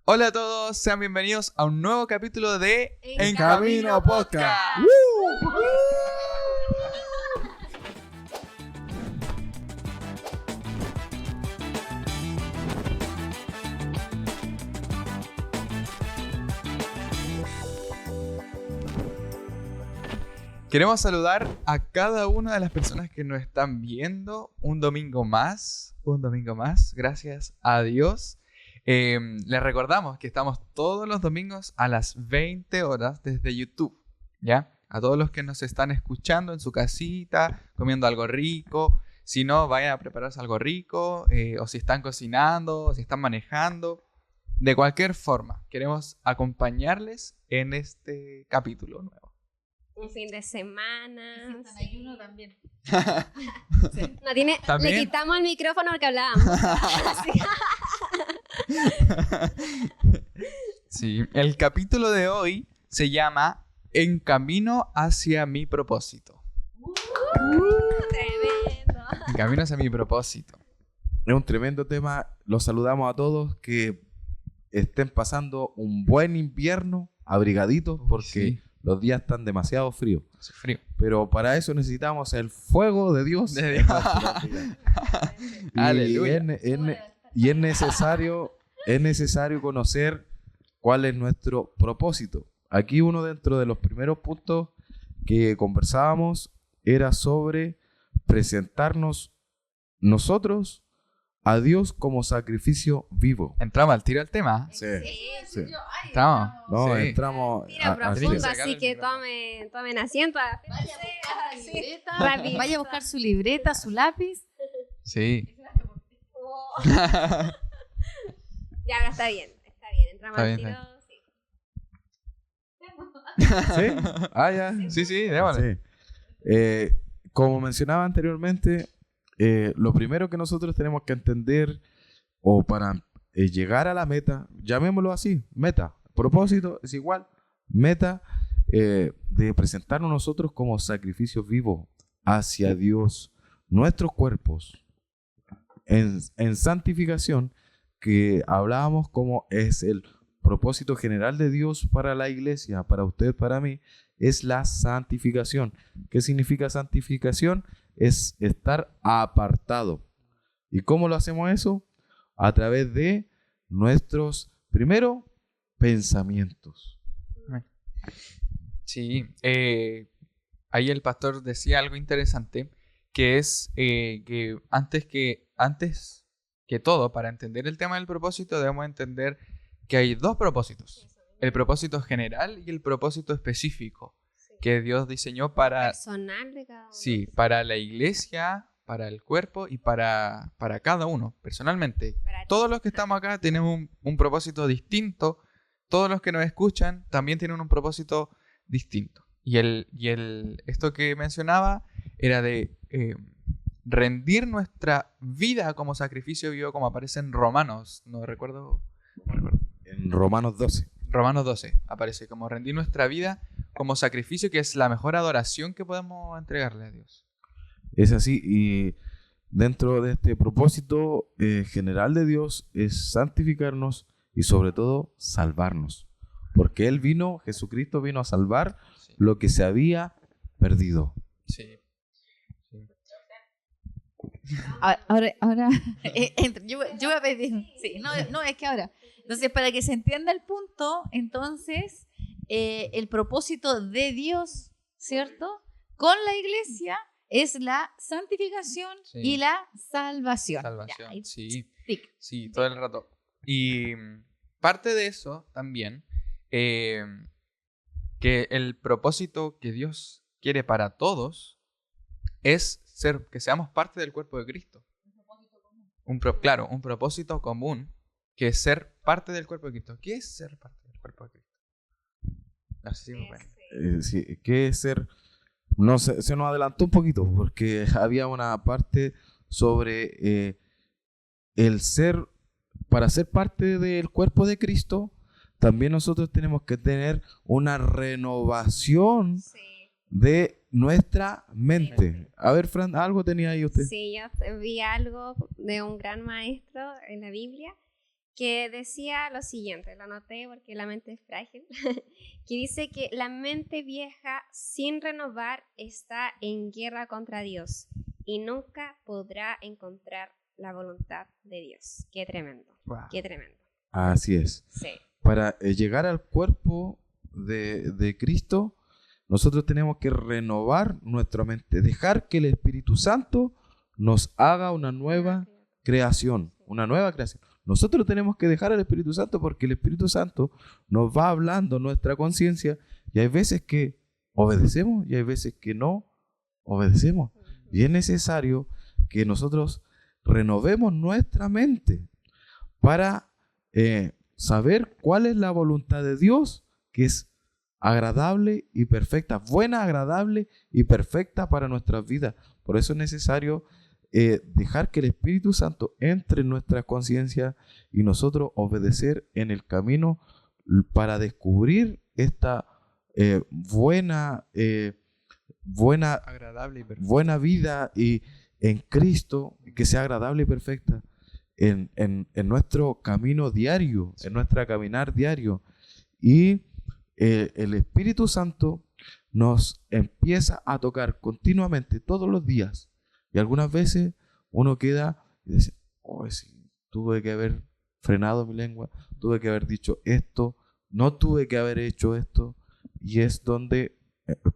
Hola a todos, sean bienvenidos a un nuevo capítulo de En Camino Podcast. Queremos saludar a cada una de las personas que nos están viendo un domingo más, gracias a Dios. Les recordamos que estamos todos los domingos a las 20 horas desde YouTube, ¿ya? A todos los que nos están escuchando en su casita, comiendo algo rico, si no, vayan a prepararse algo rico, o si están cocinando, o si están manejando. De cualquier forma, queremos acompañarles en este capítulo nuevo. Un fin de semana. Si están ayuno también. Sí. No tiene, ¿También? le quitamos el micrófono porque hablábamos. Sí, el capítulo de hoy se llama En camino hacia mi propósito. Tremendo. En camino hacia mi propósito. Es un tremendo tema. Los saludamos a todos que estén pasando un buen invierno, abrigaditos, porque Sí. los días están demasiado fríos. Hace frío. Pero para eso necesitamos el fuego de Dios. De en Dios. nuestra vida. Y Aleluya. es necesario conocer cuál es nuestro propósito. Aquí uno dentro de los primeros puntos que conversábamos era sobre presentarnos nosotros a Dios como sacrificio vivo. Entramos al tiro al tema. Sí. Sí. Entramos. No, Sí. entramos Mira, así. profundo, sacarle así el que micrófono. tomen asiento. Vaya a buscar la libreta. Rapidito. Vaya a buscar su libreta, su lápiz. Sí. Ya, ahora está bien. Entramos Está al bien, tiro. ¿Sí? Ah, ya. Sí, sí, démosle. Sí. Como mencionaba anteriormente, lo primero que nosotros tenemos que entender, o para llegar a la meta, llamémoslo así, meta, propósito es igual, meta de presentarnos nosotros como sacrificio vivo hacia Dios, nuestros cuerpos en santificación, que hablábamos como es el propósito general de Dios para la iglesia, para usted, para mí, es la santificación. ¿Qué significa santificación? Es estar apartado. ¿Y cómo lo hacemos eso? A través de nuestros, primero, pensamientos. Sí. Ahí el pastor decía algo interesante, que es que antes que todo, para entender el tema del propósito, debemos entender que hay dos propósitos. El propósito general y el propósito específico que Dios diseñó para, Personal de cada uno. sí, para la iglesia, para el cuerpo y para cada uno, personalmente. Para ti. Todos los que estamos acá tenemos un propósito distinto. Todos los que nos escuchan también tienen un propósito distinto. Y esto que mencionaba era de rendir nuestra vida como sacrificio vivo, como aparece en Romanos. No recuerdo. En Romanos 12. Romanos 12 aparece como rendir nuestra vida como sacrificio, que es la mejor adoración que podemos entregarle a Dios. Es así, y dentro de este propósito general de Dios es santificarnos y sobre todo salvarnos. Porque Jesucristo vino a salvar Sí. lo que se había perdido. Sí. Ahora yo voy a pedir. Sí, no, es que ahora. Entonces, para que se entienda el punto, entonces, el propósito de Dios, ¿cierto? Con la iglesia es la santificación Sí. y la salvación. Salvación, Ya, ahí, sí. tic. Sí, todo el rato. Y parte de eso también, que el propósito que Dios quiere para todos es que seamos parte del cuerpo de Cristo. Claro, un propósito común, que es ser parte del cuerpo de Cristo. ¿Qué es ser parte del cuerpo de Cristo? No sé si me pueden. Sí, ¿qué es ser? No, se nos adelantó un poquito porque había una parte sobre el ser, para ser parte del cuerpo de Cristo, también nosotros tenemos que tener una renovación Sí. de nuestra mente. A ver, Fran, algo tenía ahí usted. Sí, yo vi algo de un gran maestro en la Biblia que decía lo siguiente, lo anoté porque la mente es frágil, que dice que la mente vieja sin renovar está en guerra contra Dios y nunca podrá encontrar la voluntad de Dios. Qué tremendo, Wow. qué tremendo. Así es. Sí. Para llegar al cuerpo de Cristo, nosotros tenemos que renovar nuestra mente, dejar que el Espíritu Santo nos haga una nueva creación, una nueva creación. Nosotros tenemos que dejar al Espíritu Santo porque el Espíritu Santo nos va hablando nuestra conciencia y hay veces que obedecemos y hay veces que no obedecemos. Y es necesario que nosotros renovemos nuestra mente para saber cuál es la voluntad de Dios, que es agradable y perfecta, buena, agradable y perfecta para nuestras vidas. Por eso es necesario dejar que el Espíritu Santo entre en nuestra conciencia y nosotros obedecer en el camino para descubrir esta buena Agradable y perfecto. buena vida y en Cristo, que sea agradable y perfecta en nuestro camino diario, en nuestra caminar diario. Y el Espíritu Santo nos empieza a tocar continuamente todos los días. Y algunas veces uno queda y dice, oh, sí, tuve que haber frenado mi lengua, tuve que haber dicho esto, no tuve que haber hecho esto. Y es donde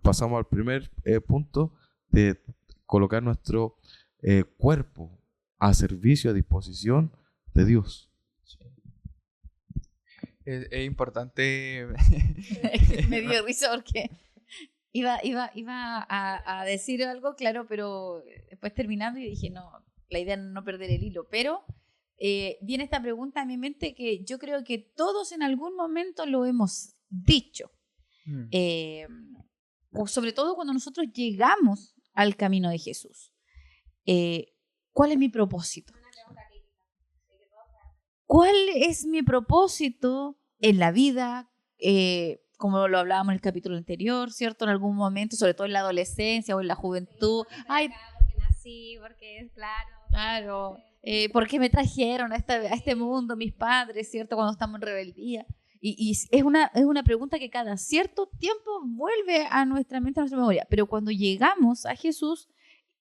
pasamos al primer punto de colocar nuestro cuerpo a servicio, a disposición de Dios. Es importante. Me dio risa porque iba a decir algo, claro, pero después terminando y dije, no, la idea es no perder el hilo. Pero viene esta pregunta a mi mente que yo creo que todos en algún momento lo hemos dicho. O sobre todo cuando nosotros llegamos al camino de Jesús. ¿Cuál es mi propósito? ¿Cuál es mi propósito en la vida? Como lo hablábamos en el capítulo anterior, ¿cierto? En algún momento, sobre todo en la adolescencia o en la juventud. Ay, Porque nací, porque es claro. ¿Por qué me trajeron a este mundo mis padres, ¿cierto? Cuando estamos en rebeldía. Y es una pregunta que cada cierto tiempo vuelve a nuestra mente, a nuestra memoria. Pero cuando llegamos a Jesús,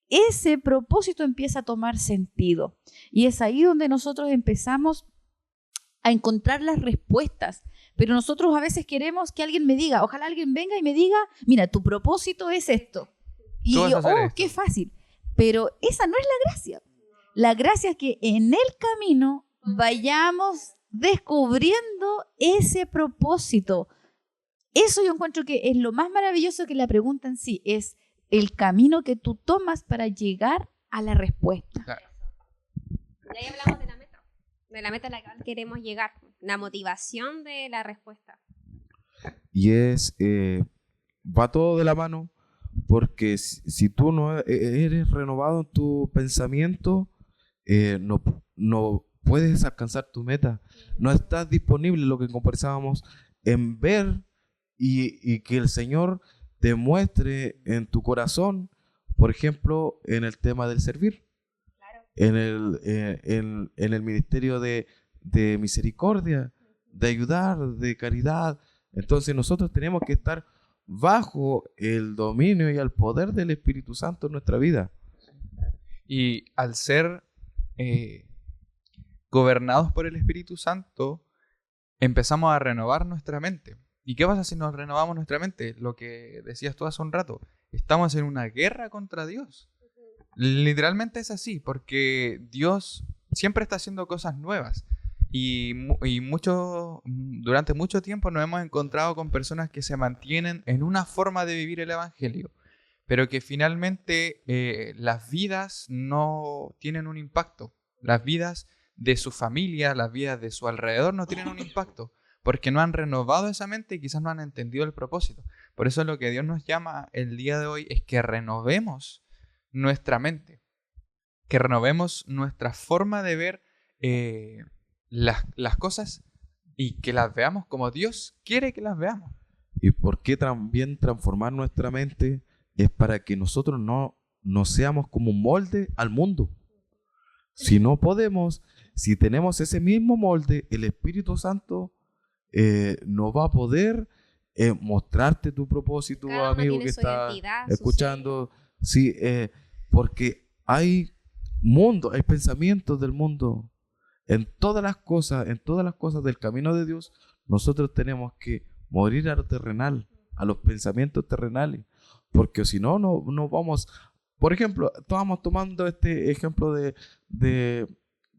ese propósito empieza a tomar sentido. Y es ahí donde nosotros empezamos a encontrar las respuestas. Pero nosotros a veces queremos que alguien me diga, ojalá alguien venga y me diga, mira, tu propósito es esto. Y Tú vas a hacer oh, esto. qué fácil. Pero esa no es la gracia. La gracia es que en el camino vayamos descubriendo ese propósito. Eso yo encuentro que es lo más maravilloso que la pregunta en sí, es el camino que tú tomas para llegar a la respuesta. Claro. Y ahí hablamos de la meta a la cual queremos llegar, la motivación de la respuesta. Y va todo de la mano, porque si tú no eres renovado en tu pensamiento, no puedes alcanzar tu meta. No estás disponible, lo que conversábamos, en ver y que el Señor te muestre en tu corazón, por ejemplo, en el tema del servir. En el ministerio de misericordia, de ayudar, de caridad. Entonces nosotros tenemos que estar bajo el dominio y el poder del Espíritu Santo en nuestra vida. Y al ser gobernados por el Espíritu Santo, empezamos a renovar nuestra mente. ¿Y qué pasa si nos renovamos nuestra mente? Lo que decías tú hace un rato. Estamos en una guerra contra Dios. Literalmente es así, porque Dios siempre está haciendo cosas nuevas. Y durante mucho tiempo nos hemos encontrado con personas que se mantienen en una forma de vivir el Evangelio, pero que finalmente las vidas no tienen un impacto. Las vidas de su familia, las vidas de su alrededor no tienen un impacto, porque no han renovado esa mente y quizás no han entendido el propósito. Por eso lo que Dios nos llama el día de hoy es que renovemos nuestra mente, que renovemos nuestra forma de ver las cosas y que las veamos como Dios quiere que las veamos. ¿Y por qué también transformar nuestra mente? Es para que nosotros no seamos como un molde al mundo. Si no podemos, si tenemos ese mismo molde, el Espíritu Santo no va a poder mostrarte tu propósito, Cada uno amigo tiene que su está identidad, su escuchando. Sí, porque hay hay pensamientos del mundo. En todas las cosas del camino de Dios, nosotros tenemos que morir a lo terrenal, a los pensamientos terrenales, porque si no, no vamos. Por ejemplo, estábamos tomando este ejemplo de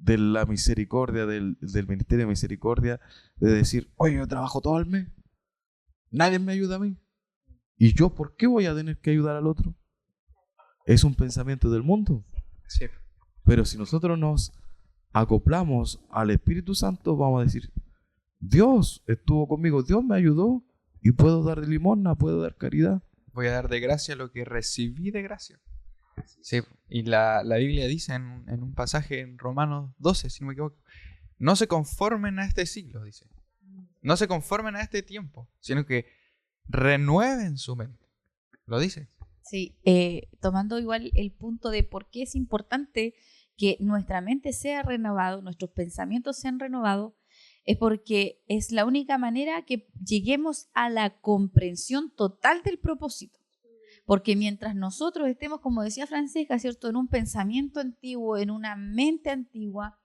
la misericordia, del ministerio de misericordia, de decir, oye, yo trabajo todo el mes, nadie me ayuda a mí, ¿y yo por qué voy a tener que ayudar al otro? Es un pensamiento del mundo. Sí. Pero si nosotros nos acoplamos al Espíritu Santo, vamos a decir, Dios estuvo conmigo, Dios me ayudó y puedo dar limosna, puedo dar caridad. Voy a dar de gracia lo que recibí de gracia. Sí, y la Biblia dice en un pasaje en Romanos 12, si no me equivoco, no se conformen a este siglo, dice. No se conformen a este tiempo, sino que renueven su mente. Lo dice. Sí, tomando igual el punto de por qué es importante que nuestra mente sea renovada, nuestros pensamientos sean renovados, es porque es la única manera que lleguemos a la comprensión total del propósito. Porque mientras nosotros estemos, como decía Francesca, ¿cierto?, en un pensamiento antiguo, en una mente antigua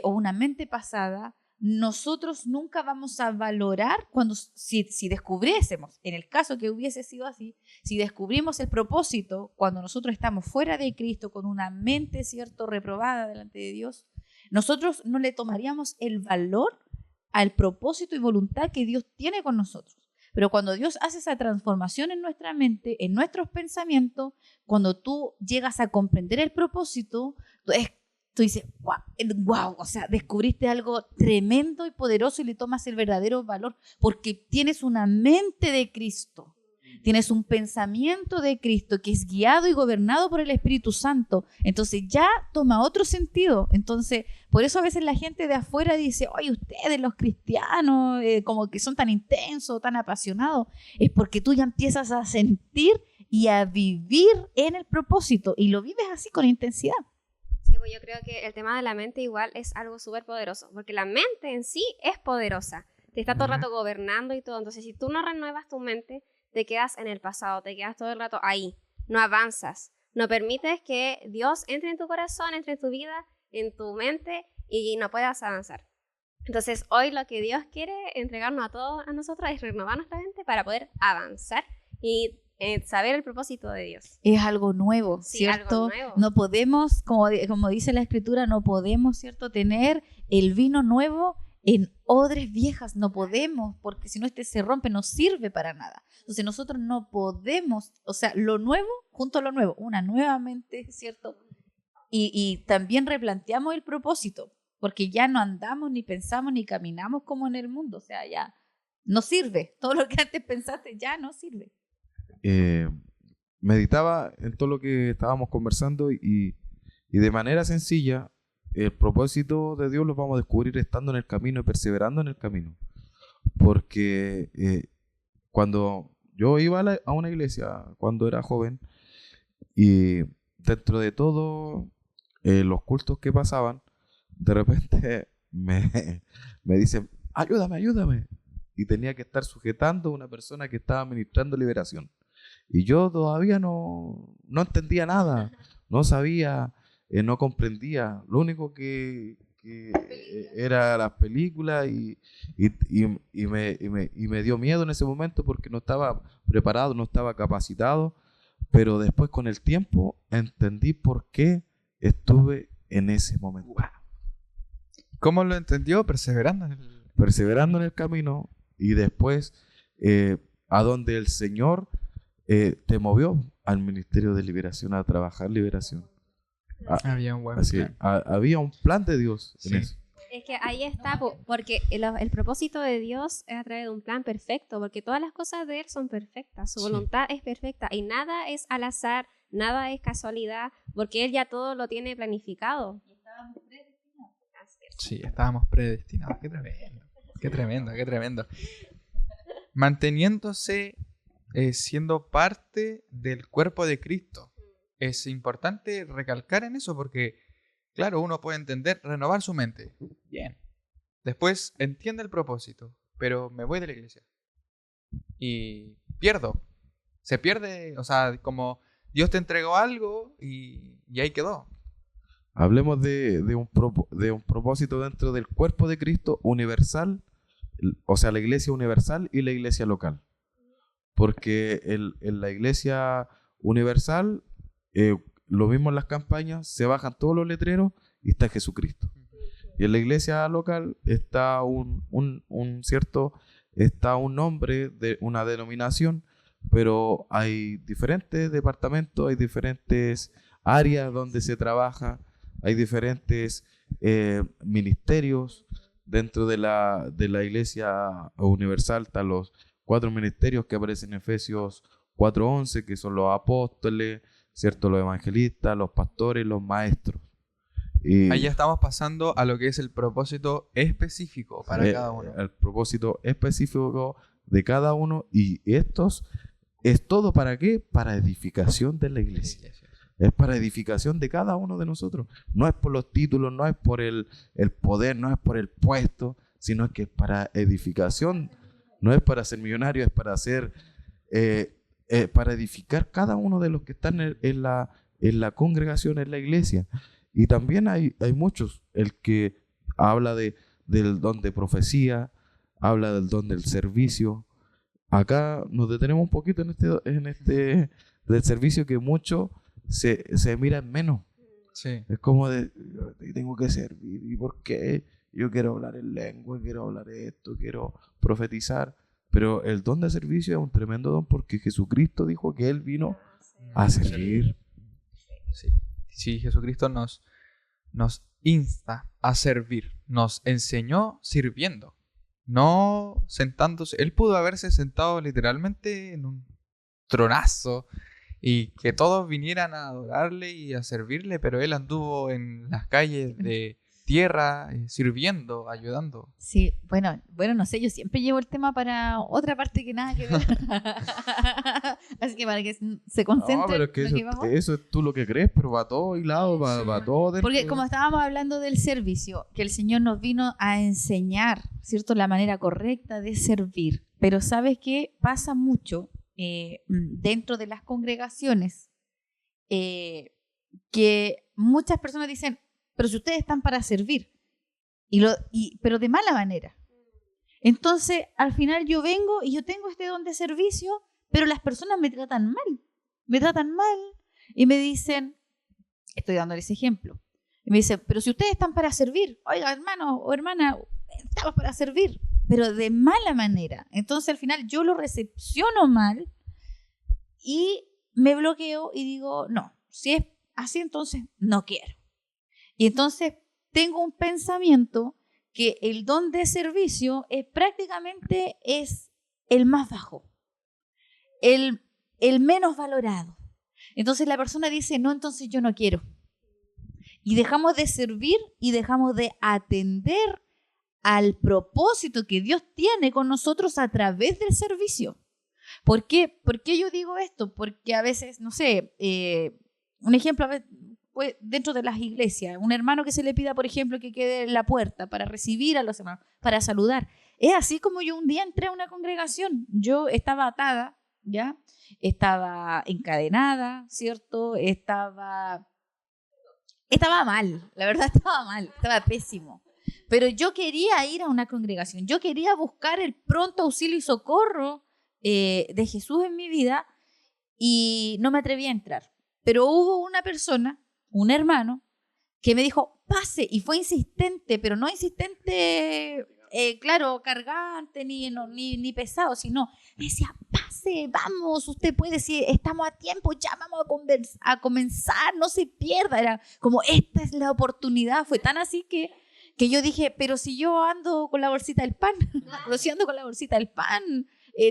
o una mente pasada, nosotros nunca vamos a valorar si descubriésemos, en el caso que hubiese sido así, si descubrimos el propósito cuando nosotros estamos fuera de Cristo con una mente, ¿cierto?, reprobada delante de Dios, nosotros no le tomaríamos el valor al propósito y voluntad que Dios tiene con nosotros. Pero cuando Dios hace esa transformación en nuestra mente, en nuestros pensamientos, cuando tú llegas a comprender el propósito, tú dices, wow, o sea, descubriste algo tremendo y poderoso y le tomas el verdadero valor porque tienes una mente de Cristo, tienes un pensamiento de Cristo que es guiado y gobernado por el Espíritu Santo. Entonces ya toma otro sentido. Entonces, por eso a veces la gente de afuera dice, oye, ustedes los cristianos, como que son tan intensos, tan apasionados, es porque tú ya empiezas a sentir y a vivir en el propósito y lo vives así con intensidad. Sí, pues yo creo que el tema de la mente igual es algo súper poderoso, porque la mente en sí es poderosa, te está todo el rato gobernando y todo. Entonces, si tú no renuevas tu mente, te quedas en el pasado, te quedas todo el rato ahí, no avanzas, no permites que Dios entre en tu corazón, entre en tu vida, en tu mente y no puedas avanzar. Entonces, hoy lo que Dios quiere entregarnos a todos a nosotros es renovar nuestra mente para poder avanzar y saber el propósito de Dios. Es algo nuevo, Sí, ¿cierto? algo nuevo. No podemos, como dice la Escritura, no podemos, ¿cierto?, tener el vino nuevo en odres viejas. No podemos, porque si no se rompe, no sirve para nada. Entonces nosotros no podemos, o sea, lo nuevo junto a lo nuevo, una nueva mente, ¿cierto? Y también replanteamos el propósito, porque ya no andamos, ni pensamos, ni caminamos como en el mundo. O sea, ya no sirve. Todo lo que antes pensaste ya no sirve. Meditaba en todo lo que estábamos conversando y de manera sencilla, el propósito de Dios lo vamos a descubrir estando en el camino y perseverando en el camino. Porque cuando yo iba a una iglesia, cuando era joven, y dentro de todo los cultos que pasaban, de repente me dicen, ayúdame. Y tenía que estar sujetando a una persona que estaba ministrando liberación. Y yo todavía no entendía nada, no sabía, no comprendía. Lo único que era las películas y me dio miedo en ese momento porque no estaba preparado, no estaba capacitado. Pero después con el tiempo entendí por qué estuve en ese momento. ¿Cómo lo entendió? Perseverando Perseverando en el camino y después a donde el Señor te movió al ministerio de liberación, a trabajar liberación. Había un buen Así, plan. había un plan de Dios en Sí. eso. Es que ahí está, porque el propósito de Dios es a través de un plan perfecto, porque todas las cosas de Él son perfectas, su Sí. voluntad es perfecta y nada es al azar, nada es casualidad, porque Él ya todo lo tiene planificado. Así es. Sí, estábamos predestinados. Qué tremendo. Manteniéndose, siendo parte del cuerpo de Cristo. Es importante recalcar en eso porque Claro, uno puede entender, renovar su mente. Bien. Después entiende el propósito, pero me voy de la iglesia. Y pierdo. Se pierde, o sea, como Dios te entregó algo y ahí quedó. Hablemos de un propósito dentro del cuerpo de Cristo universal, o sea, la iglesia universal y la iglesia local. Porque en la iglesia universal, lo mismo en las campañas, se bajan todos los letreros y está Jesucristo. Y en la iglesia local está está un nombre de una denominación, pero hay diferentes departamentos, hay diferentes áreas donde se trabaja, hay diferentes ministerios dentro de la iglesia universal. Están los 4 ministerios que aparecen en Efesios 4:11, que son los apóstoles, ¿cierto? Los evangelistas, los pastores, los maestros. Y Ahí ya estamos pasando a lo que es el propósito específico para cada uno. el propósito específico de cada uno, y estos es todo ¿para qué? Para edificación de la iglesia. Es para edificación de cada uno de nosotros. No es por los títulos, no es por el poder, no es por el puesto, sino que es para edificación. No es para ser millonario, es para para edificar cada uno de los que están en la congregación, en la iglesia. Y también hay muchos, el que habla del don de profecía, habla del don del servicio. Acá nos detenemos un poquito en este del servicio, que mucho se mira en menos. Sí. Es como tengo que servir, ¿y por qué? Yo quiero hablar en lengua, quiero hablar esto, quiero profetizar. Pero el don de servicio es un tremendo don, porque Jesucristo dijo que Él vino a servir. Sí. Sí, Jesucristo nos insta a servir. Nos enseñó sirviendo, no sentándose. Él pudo haberse sentado literalmente en un tronazo y que todos vinieran a adorarle y a servirle, pero Él anduvo en las calles de tierra sirviendo, ayudando. Sí, bueno, no sé, yo siempre llevo el tema para otra parte que nada que ver. Así que para que se concentren. No, pero es que en lo que vamos. eso es tú lo que crees, pero va todo hilado, va todo dentro. Porque como estábamos hablando del servicio, que el Señor nos vino a enseñar, ¿cierto?, la manera correcta de servir. Pero ¿sabes qué? Pasa mucho dentro de las congregaciones, que muchas personas dicen, pero si ustedes están para servir, pero de mala manera. Entonces, al final yo vengo y yo tengo este don de servicio, pero las personas me tratan mal y me dicen, estoy dándoles ejemplo, y me dicen, pero si ustedes están para servir, oiga, hermano o hermana, estamos para servir, pero de mala manera. Entonces, al final yo lo recepciono mal y me bloqueo y digo, no, si es así, entonces no quiero. Y entonces tengo un pensamiento que el don de servicio prácticamente es el más bajo, el menos valorado. Entonces la persona dice, no, entonces yo no quiero. Y dejamos de servir y dejamos de atender al propósito que Dios tiene con nosotros a través del servicio. ¿Por qué? ¿Por qué yo digo esto? Porque a veces, no sé, un ejemplo, pues, dentro de las iglesias, un hermano que se le pida, por ejemplo, que quede en la puerta para recibir a los hermanos, para saludar. Es así como yo un día entré a una congregación. Yo estaba atada, ¿ya? Estaba encadenada, ¿cierto? Estaba mal, la verdad estaba mal, estaba pésimo. Pero yo quería ir a una congregación, yo quería buscar el pronto auxilio y socorro de Jesús en mi vida, y no me atreví a entrar. Pero hubo una persona, un hermano, que me dijo, pase, y fue insistente, pero no insistente, claro, cargante, ni pesado, sino me decía, pase, vamos, usted puede, si estamos a tiempo, ya vamos a comenzar, no se pierda. Era como, esta es la oportunidad. Fue tan así que yo dije, pero si yo ando con la bolsita del pan,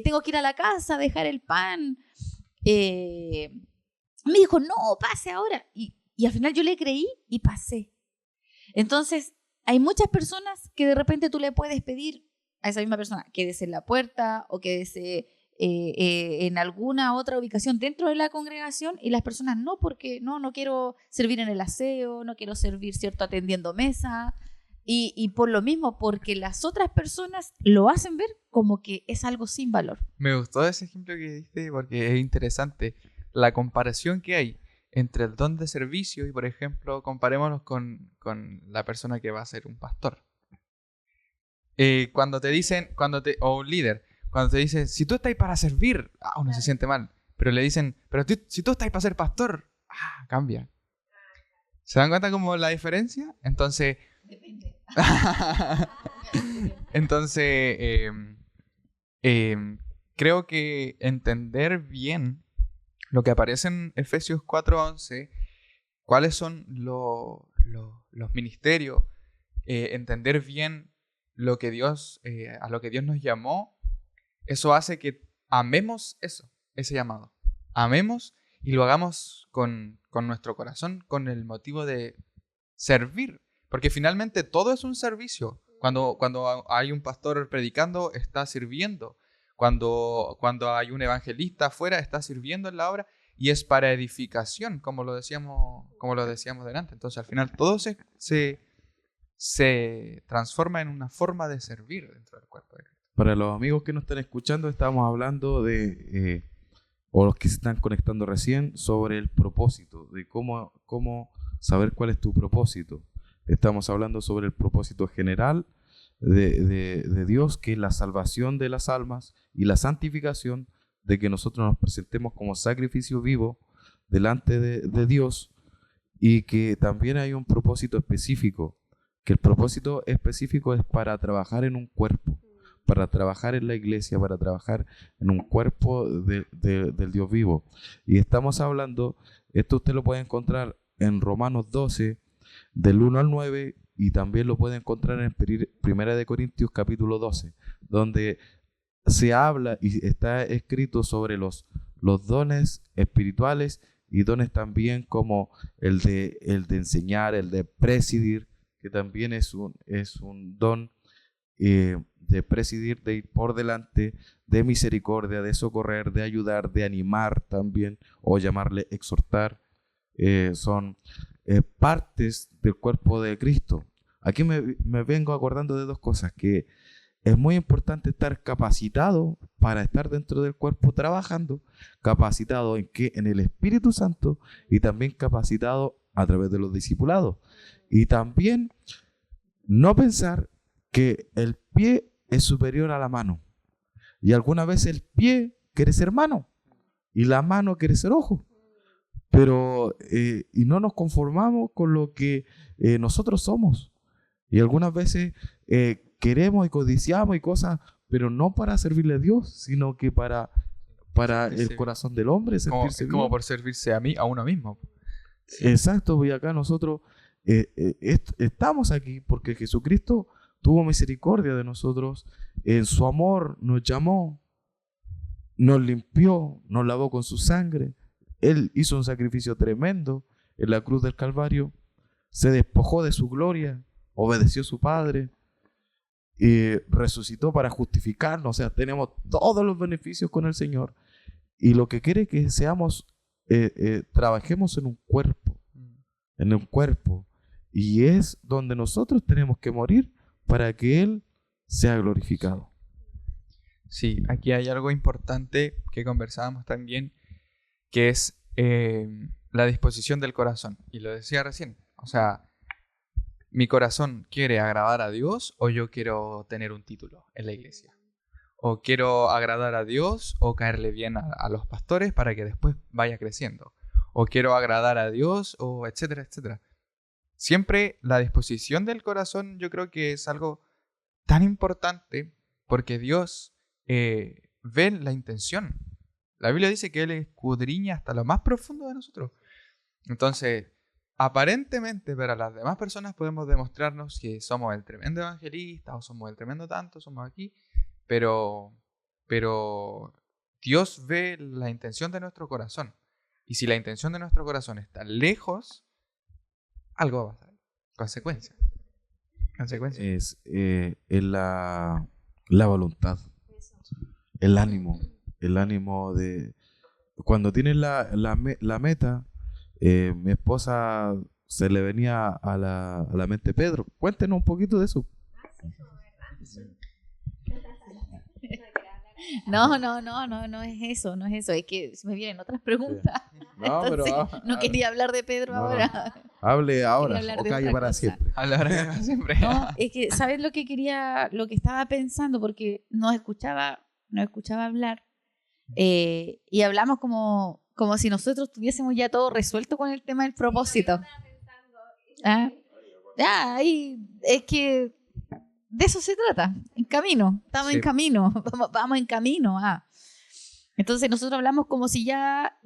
tengo que ir a la casa a dejar el pan. Me dijo, no, pase ahora. Y al final yo le creí y pasé. Entonces, hay muchas personas que de repente tú le puedes pedir a esa misma persona, quédese en la puerta o quédese en alguna otra ubicación dentro de la congregación y las personas no, porque no quiero servir en el aseo, no quiero servir, ¿cierto?, atendiendo mesa. Y por lo mismo, porque las otras personas lo hacen ver como que es algo sin valor. Me gustó ese ejemplo que diste porque es interesante la comparación que hay entre el don de servicio y, por ejemplo, comparémonos con la persona que va a ser un pastor. Cuando te dicen, o un líder, cuando te dicen, si tú estás para servir, uno se siente mal. Pero le dicen, pero si tú estás para ser pastor, cambia. ¿Se dan cuenta como la diferencia? Entonces... Depende. Entonces, creo que entender bien lo que aparece en Efesios 4:11, cuáles son los ministerios, entender bien lo que a lo que Dios nos llamó, eso hace que amemos ese llamado. Amemos y lo hagamos con nuestro corazón, con el motivo de servir. Porque finalmente todo es un servicio. Cuando hay un pastor predicando, está sirviendo. Cuando hay un evangelista afuera, está sirviendo en la obra. Y es para edificación, como lo decíamos delante. Entonces, al final, todo se transforma en una forma de servir dentro del cuerpo de Cristo. Para los amigos que nos están escuchando, estamos hablando de, o los que se están conectando recién, sobre el propósito, de cómo saber cuál es tu propósito. Estamos hablando sobre el propósito general de Dios, que es la salvación de las almas y la santificación, de que nosotros nos presentemos como sacrificio vivo delante de Dios, y que también hay un propósito específico, que el propósito específico es para trabajar en un cuerpo, para trabajar en la iglesia, para trabajar en un cuerpo del Dios vivo. Y estamos hablando, esto usted lo puede encontrar en Romanos 12, del 1 al 9, y también lo puede encontrar en 1 Corintios capítulo 12, donde se habla y está escrito sobre los dones espirituales y dones también como el de enseñar, el de presidir, que también es un don de presidir, de ir por delante, de misericordia, de socorrer, de ayudar, de animar también, o llamarle exhortar. Son partes del cuerpo de Cristo. Aquí me vengo acordando de dos cosas: que es muy importante estar capacitado para estar dentro del cuerpo trabajando, capacitado en el Espíritu Santo, y también capacitado a través de los discipulados. Y también no pensar que el pie es superior a la mano. Y alguna vez el pie quiere ser mano y la mano quiere ser ojo. Pero y no nos conformamos con lo que nosotros somos. Y algunas veces queremos y codiciamos y cosas, pero no para servirle a Dios, sino que para el corazón del hombre sentirse como bien. por servirse a uno mismo. Sí. Exacto, y acá nosotros estamos aquí porque Jesucristo tuvo misericordia de nosotros, en su amor nos llamó, nos limpió, nos lavó con su sangre. Él hizo un sacrificio tremendo en la cruz del Calvario, se despojó de su gloria, obedeció a su Padre y resucitó para justificarnos. O sea, tenemos todos los beneficios con el Señor, y lo que quiere es que seamos, trabajemos en un cuerpo, y es donde nosotros tenemos que morir para que Él sea glorificado. Sí, aquí hay algo importante que conversábamos también, que es la disposición del corazón. Y lo decía recién, o sea, ¿mi corazón quiere agradar a Dios o yo quiero tener un título en la iglesia? ¿O quiero agradar a Dios o caerle bien a los pastores para que después vaya creciendo? ¿O quiero agradar a Dios o etcétera, etcétera? Siempre la disposición del corazón yo creo que es algo tan importante, porque Dios ve la intención. La Biblia dice que Él escudriña hasta lo más profundo de nosotros. Entonces, aparentemente para las demás personas podemos demostrarnos que somos el tremendo evangelista o somos el tremendo tanto, somos aquí, pero Dios ve la intención de nuestro corazón. Y si la intención de nuestro corazón está lejos, algo va a pasar. Consecuencia. Es la voluntad, el ánimo, el ánimo de... Cuando tienes la meta, mi esposa se le venía a la mente Pedro. Cuéntenos un poquito de eso. No es eso, no es eso. Es que se me vienen otras preguntas. No, Entonces, pero no quería hablar de Pedro ahora. Hable ahora hablar o de calle otra para cosa. siempre. A la hora de siempre. No, es que, ¿sabes lo que quería, lo que estaba pensando? Porque nos escuchaba hablar y hablamos como si nosotros tuviésemos ya todo resuelto con el tema del propósito. ¿Ah? Ya, ahí es que de eso se trata, en camino, estamos Sí. en camino, vamos en camino. Entonces nosotros hablamos como si ya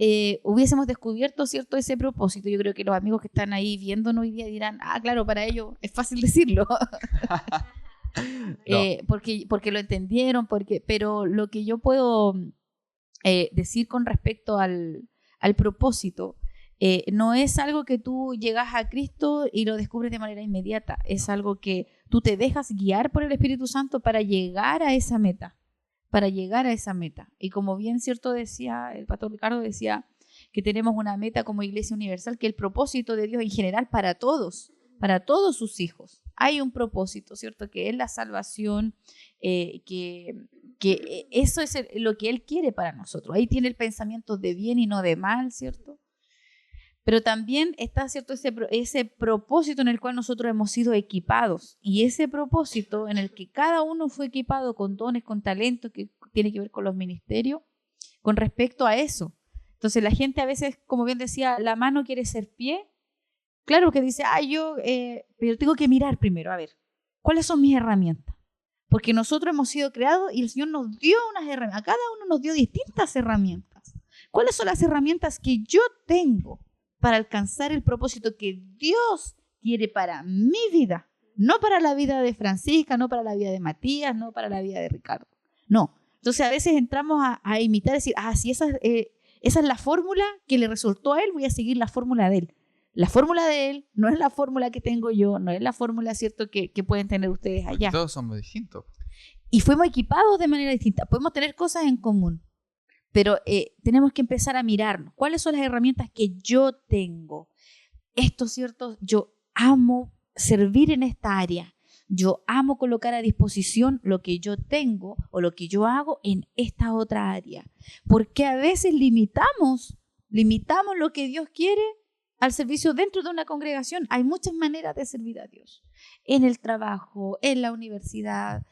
hubiésemos descubierto, ¿cierto?, ese propósito. Yo creo que los amigos que están ahí viéndonos hoy día dirán, claro, para ellos es fácil decirlo. Porque lo entendieron, pero lo que yo puedo decir con respecto al propósito, no es algo que tú llegas a Cristo y lo descubres de manera inmediata, es algo que tú te dejas guiar por el Espíritu Santo para llegar a esa meta, Y como bien cierto decía, el pastor Ricardo decía que tenemos una meta como Iglesia Universal, que el propósito de Dios en general para todos sus hijos. Hay un propósito, ¿cierto? Que es la salvación, que eso es lo que Él quiere para nosotros. Ahí tiene el pensamiento de bien y no de mal, ¿cierto? Pero también está, ¿cierto?, ese propósito en el cual nosotros hemos sido equipados. Y ese propósito en el que cada uno fue equipado con dones, con talentos, que tiene que ver con los ministerios, con respecto a eso. Entonces la gente a veces, como bien decía, la mano quiere ser pie. Claro que dice, pero tengo que mirar primero, a ver, ¿cuáles son mis herramientas? Porque nosotros hemos sido creados y el Señor nos dio unas herramientas. A cada uno nos dio distintas herramientas. ¿Cuáles son las herramientas que yo tengo para alcanzar el propósito que Dios quiere para mi vida? No para la vida de Francisca, no para la vida de Matías, no para la vida de Ricardo. No. Entonces a veces entramos a imitar, decir, si esa es la fórmula que le resultó a él, voy a seguir la fórmula de él. La fórmula de él no es la fórmula que tengo yo, no es la fórmula, ¿cierto?, que pueden tener ustedes allá. Todos somos distintos. Y fuimos equipados de manera distinta. Podemos tener cosas en común, pero tenemos que empezar a mirarnos. ¿Cuáles son las herramientas que yo tengo? Esto, ¿cierto? Yo amo servir en esta área. Yo amo colocar a disposición lo que yo tengo o lo que yo hago en esta otra área. Porque a veces limitamos lo que Dios quiere al servicio dentro de una congregación. Hay muchas maneras de servir a Dios. En el trabajo, en la universidad,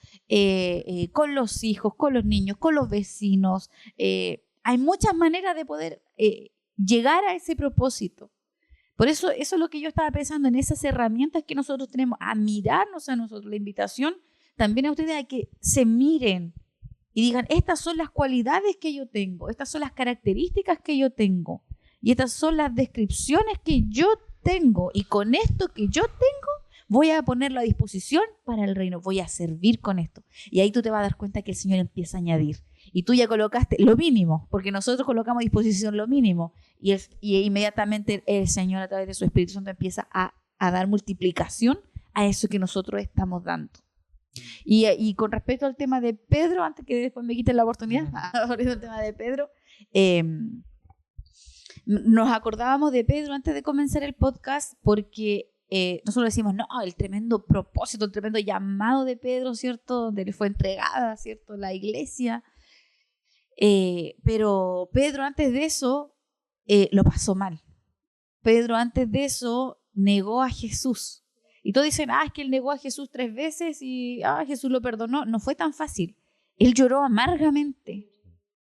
con los hijos, con los niños, con los vecinos. Hay muchas maneras de poder llegar a ese propósito. Por eso es lo que yo estaba pensando en esas herramientas que nosotros tenemos, a mirarnos a nosotros. La invitación también a ustedes a que se miren y digan, estas son las cualidades que yo tengo, estas son las características que yo tengo. Y estas son las descripciones que yo tengo. Y con esto que yo tengo, voy a ponerlo a disposición para el reino. Voy a servir con esto. Y ahí tú te vas a dar cuenta que el Señor empieza a añadir. Y tú ya colocaste lo mínimo, porque nosotros colocamos a disposición lo mínimo. Y inmediatamente el Señor, a través de su Espíritu Santo, empieza a dar multiplicación a eso que nosotros estamos dando. Y con respecto al tema de Pedro, antes que después me quiten la oportunidad, sobre el tema de Pedro, nos acordábamos de Pedro antes de comenzar el podcast porque nosotros decimos, no, el tremendo propósito, el tremendo llamado de Pedro, ¿cierto? Donde le fue entregada, ¿cierto?, la iglesia. Pero Pedro antes de eso lo pasó mal. Pedro antes de eso negó a Jesús. Y todos dicen, es que él negó a Jesús 3 veces y Jesús lo perdonó. No fue tan fácil. Él lloró amargamente.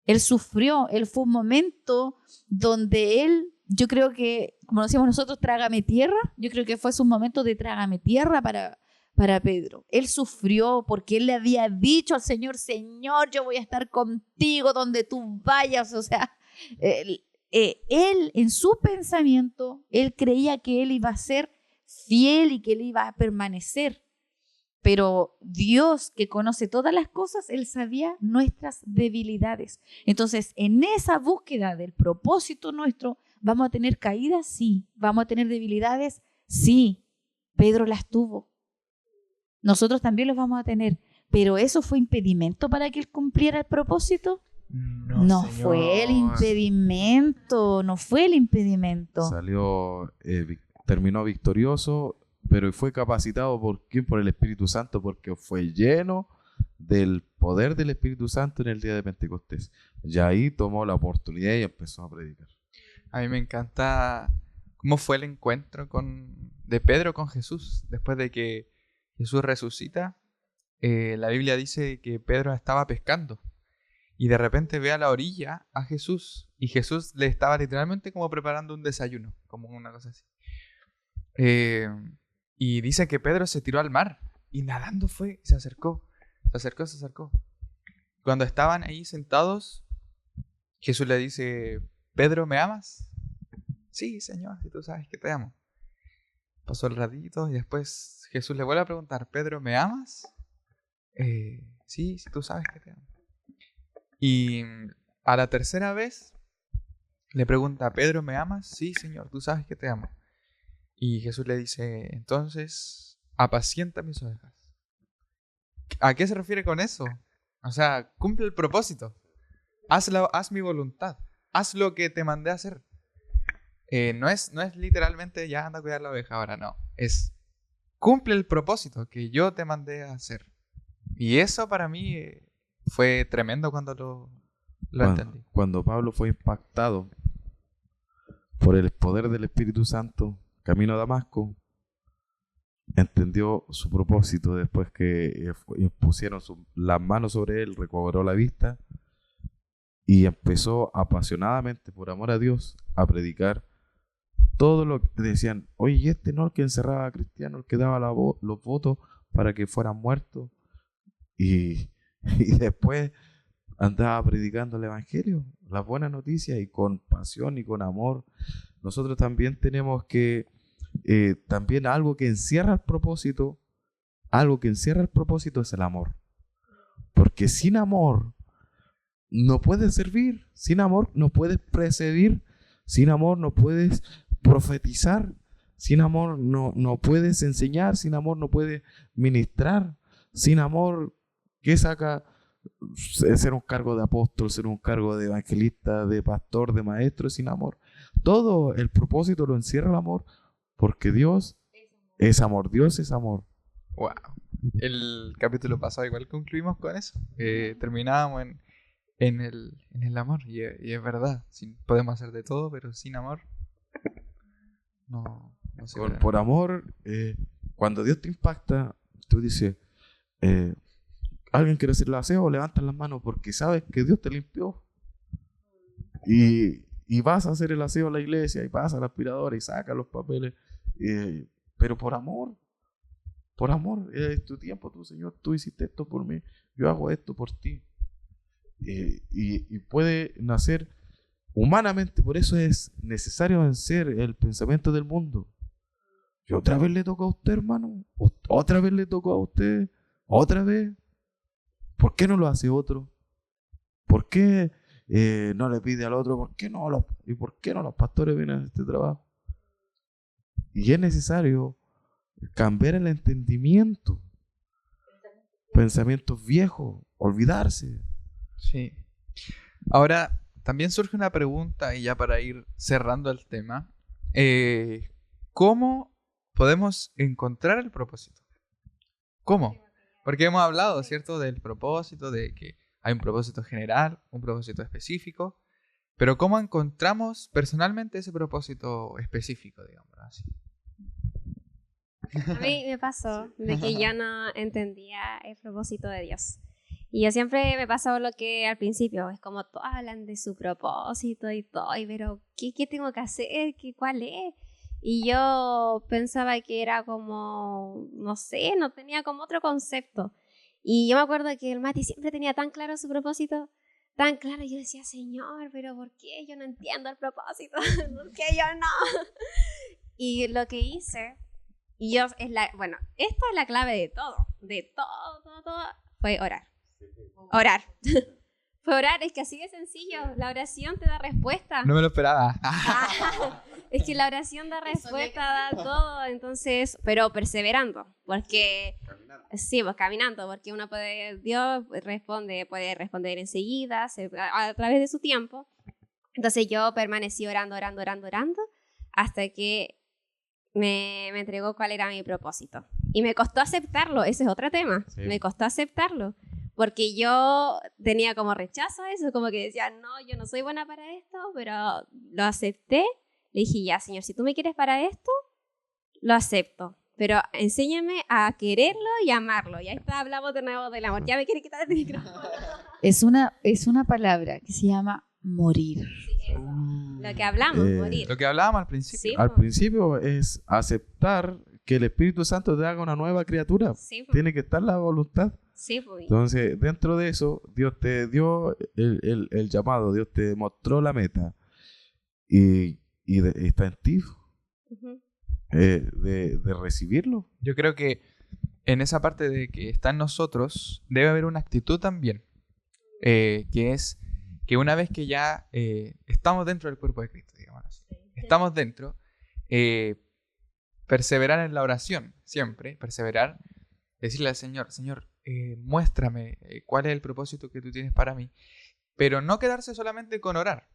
Él sufrió, fue un momento donde él, yo creo que, como decíamos nosotros, trágame tierra, yo creo que fue un momento de trágame tierra para Pedro. Él sufrió porque él le había dicho al Señor, Señor, yo voy a estar contigo donde tú vayas. O sea, él en su pensamiento, él creía que él iba a ser fiel y que él iba a permanecer. Pero Dios, que conoce todas las cosas, Él sabía nuestras debilidades. Entonces, en esa búsqueda del propósito nuestro, ¿vamos a tener caídas? Sí. ¿Vamos a tener debilidades? Sí. Pedro las tuvo. Nosotros también los vamos a tener. ¿Pero eso fue impedimento para que Él cumpliera el propósito? No señor. fue el impedimento, no fue el impedimento. Salió, terminó victorioso, pero fue capacitado ¿por quién? Por el Espíritu Santo, porque fue lleno del poder del Espíritu Santo en el día de Pentecostés. Y ahí tomó la oportunidad y empezó a predicar. A mí me encanta cómo fue el encuentro de Pedro con Jesús. Después de que Jesús resucita, la Biblia dice que Pedro estaba pescando y de repente ve a la orilla a Jesús y Jesús le estaba literalmente como preparando un desayuno, como una cosa así. Y dice que Pedro se tiró al mar y nadando fue, se acercó. Cuando estaban ahí sentados, Jesús le dice: Pedro, ¿me amas? Sí, Señor, si tú sabes que te amo. Pasó el ratito y después Jesús le vuelve a preguntar: Pedro, ¿me amas? Sí, si tú sabes que te amo. Y a la tercera vez le pregunta: Pedro, ¿me amas? Sí, Señor, tú sabes que te amo. Y Jesús le dice: entonces, apacienta mis ovejas. ¿A qué se refiere con eso? O sea, cumple el propósito. Haz mi voluntad. Haz lo que te mandé a hacer. No es literalmente ya anda a cuidar la oveja ahora, no. Es cumple el propósito que yo te mandé a hacer. Y eso para mí fue tremendo cuando lo entendí. Cuando Pablo fue impactado por el poder del Espíritu Santo, camino a Damasco, entendió su propósito después que impusieron las manos sobre él, recobró la vista y empezó apasionadamente, por amor a Dios, a predicar todo lo que decían. Oye, ¿y este no el que encerraba a cristianos, el que daba los votos para que fueran muertos? Y después andaba predicando el Evangelio, las buenas noticias, y con pasión y con amor. Nosotros también tenemos que también algo que encierra el propósito es el amor, porque sin amor no puedes servir, sin amor no puedes precedir, sin amor no puedes profetizar, sin amor no puedes enseñar, sin amor no puedes ministrar, sin amor, ¿qué saca ser un cargo de apóstol, ser un cargo de evangelista, de pastor, de maestro? Sin amor. Todo el propósito lo encierra el amor, porque Dios es amor, Dios es amor. Wow. El capítulo pasado igual concluimos con eso. Terminábamos en el amor. Y es verdad. Podemos hacer de todo, pero sin amor no se puede. Por amor, cuando Dios te impacta, tú dices, alguien quiere hacer el aseo, levantas las manos porque sabes que Dios te limpió. Y vas a hacer el aseo a la iglesia y pasa la aspiradora y saca los papeles. Pero por amor, es tu tiempo, tu Señor, tú hiciste esto por mí, yo hago esto por ti. Y puede nacer humanamente, por eso es necesario vencer el pensamiento del mundo. Y otra vez le tocó a usted, hermano, otra vez le tocó a usted, otra vez. ¿Por qué no lo hace otro? ¿Por qué no le pide al otro? ¿Por qué no los pastores vienen a este trabajo? Y es necesario cambiar el entendimiento. Pensamientos viejos, olvidarse. Sí. Ahora, también surge una pregunta, y ya para ir cerrando el tema. ¿Cómo podemos encontrar el propósito? ¿Cómo? Porque hemos hablado, ¿cierto?, del propósito, de que hay un propósito general, un propósito específico. Pero ¿cómo encontramos personalmente ese propósito específico, digamos así? A mí me pasó de que yo no entendía el propósito de Dios. Y yo siempre me pasaba lo que al principio, es como todos hablan de su propósito y todo, pero ¿qué tengo que hacer? ¿Cuál es? Y yo pensaba que era como, no sé, no tenía como otro concepto. Y yo me acuerdo que el Mati siempre tenía tan claro su propósito, tan claro. Yo decía, Señor, pero ¿por qué yo no entiendo el propósito? ¿Por qué yo no? Y lo que hice, esta es la clave de todo, fue orar. Orar. Fue orar, es que así de sencillo, la oración te da respuesta. No me lo esperaba. Es que la oración da respuesta, da todo, entonces, pero perseverando, porque sí, pues caminando, porque uno Dios puede responder enseguida, a través de su tiempo. Entonces yo permanecí orando, hasta que me entregó cuál era mi propósito. Y me costó aceptarlo, ese es otro tema, Sí. me costó aceptarlo, porque yo tenía como rechazo a eso, como que decía, no, yo no soy buena para esto, pero lo acepté. Le dije, ya, Señor, si tú me quieres para esto, lo acepto. Pero enséñame a quererlo y amarlo. Y ahí está, hablamos de nuevo del amor. Ya me quiere quitar el micrófono. Es una palabra que se llama morir. Lo que hablamos, morir. Lo que hablábamos al principio. Sí, Al po. principio es aceptar que el Espíritu Santo te haga una nueva criatura. Sí, po. Tiene que estar la voluntad. Sí, po. Entonces, dentro de eso, Dios te dio el llamado, Dios te mostró la meta y está en ti Ujú. de recibirlo. Yo creo que en esa parte de que está en nosotros, debe haber una actitud también, que es que una vez que ya estamos dentro del cuerpo de Cristo, digamos así, estamos dentro, perseverar en la oración, siempre, perseverar, decirle al Señor, Señor, muéstrame cuál es el propósito que tú tienes para mí, pero no quedarse solamente con orar,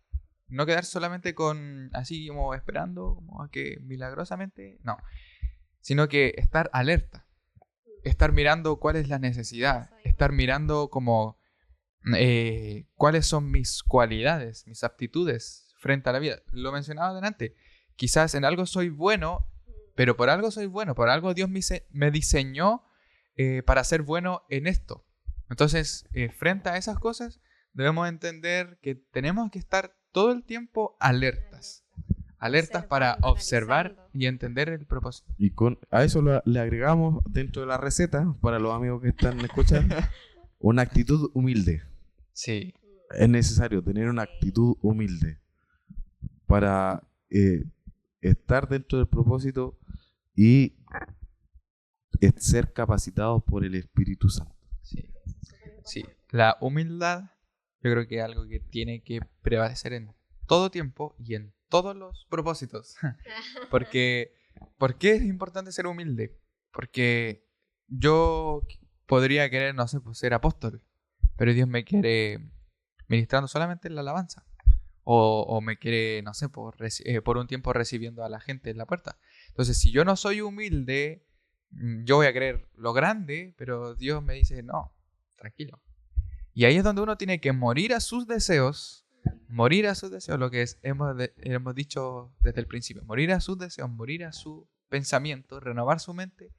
no quedarse solamente con así como esperando como a que milagrosamente, no, sino que estar alerta, estar mirando cuál es la necesidad, estar mirando como cuáles son mis cualidades, mis aptitudes frente a la vida. Lo mencionaba adelante, quizás en algo soy bueno, pero por algo soy bueno, por algo Dios me diseñó para ser bueno en esto. Entonces, frente a esas cosas, debemos entender que tenemos que estar todo el tiempo alertas para Observando, observar analizando. y entender el propósito. Y a eso le agregamos dentro de la receta, para los amigos que están escuchando, una actitud humilde. Sí, Es necesario tener una actitud humilde para estar dentro del propósito y ser capacitados por el Espíritu Santo. sí, sí. La humildad, yo creo que es algo que tiene que prevalecer en todo tiempo y en todos los propósitos. Porque, ¿por qué es importante ser humilde? Porque yo podría querer, no sé, pues, ser apóstol, pero Dios me quiere ministrando solamente en la alabanza. O me quiere, no sé, por un tiempo recibiendo a la gente en la puerta. Entonces, si yo no soy humilde, yo voy a querer lo grande, pero Dios me dice, no, tranquilo. Y ahí es donde uno tiene que morir a sus deseos, lo que hemos dicho desde el principio, morir a sus deseos, morir a su pensamiento, renovar su mente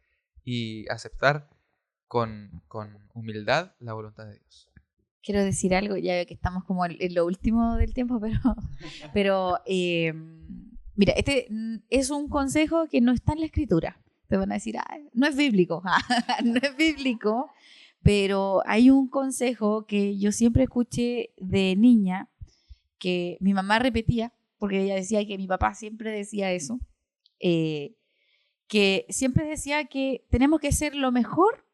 y aceptar con humildad la voluntad de Dios. Quiero decir algo, ya veo que estamos como en lo último del tiempo, pero mira, este es un consejo que no está en la Escritura. Te van a decir, no es bíblico, no es bíblico, pero hay un consejo que yo siempre escuché de niña, que mi mamá repetía, porque ella decía que mi papá siempre decía eso, que siempre decía que tenemos que ser lo mejor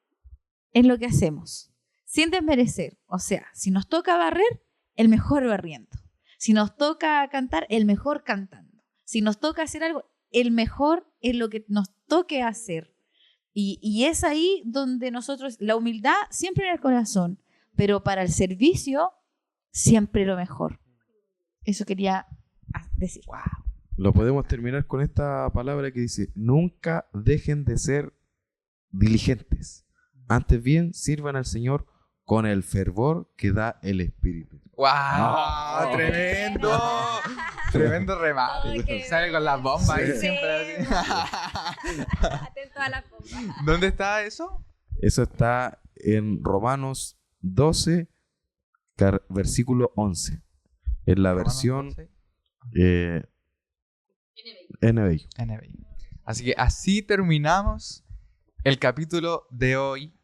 en lo que hacemos, sin desmerecer. O sea, si nos toca barrer, el mejor barriendo. Si nos toca cantar, el mejor cantando. Si nos toca hacer algo, el mejor en lo que nos toque hacer. Y es ahí donde nosotros, la humildad siempre en el corazón, pero para el servicio, siempre lo mejor. Eso quería decir. Wow. Lo podemos terminar con esta palabra que dice: nunca dejen de ser diligentes. Antes bien, sirvan al Señor con el fervor que da el Espíritu. ¡Wow! No. ¡Tremendo! Tremendo remate. Ay, qué Sale con las bombas ahí Sí. siempre así. Atento a la pompa. ¿Dónde está eso? Eso está en Romanos 12, versículo 11. En la versión NBI. NBI. Así que así terminamos el capítulo de hoy,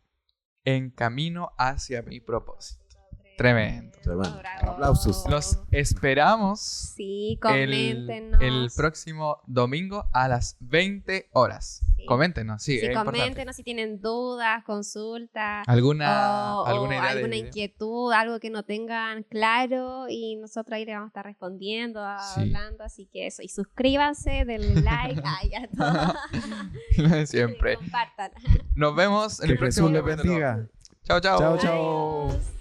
En Camino hacia mi propósito. Tremendo. Tremendo. Bravo. Aplausos. Los esperamos Sí, el coméntenos. próximo domingo a las 20 horas. Sí. Coméntenos, sí, Sí, es importante. coméntenos si tienen dudas, consultas. ¿Alguna Alguna idea? inquietud, algo que no tengan claro y nosotros ahí le vamos a estar respondiendo, Sí. hablando, así que eso. Y suscríbanse, denle like, ya todo. Lo de siempre. Compartan. Nos vemos en Que el próximo Jesús les capítulo. bendiga. Chao, chao. Chao, chao. Adiós.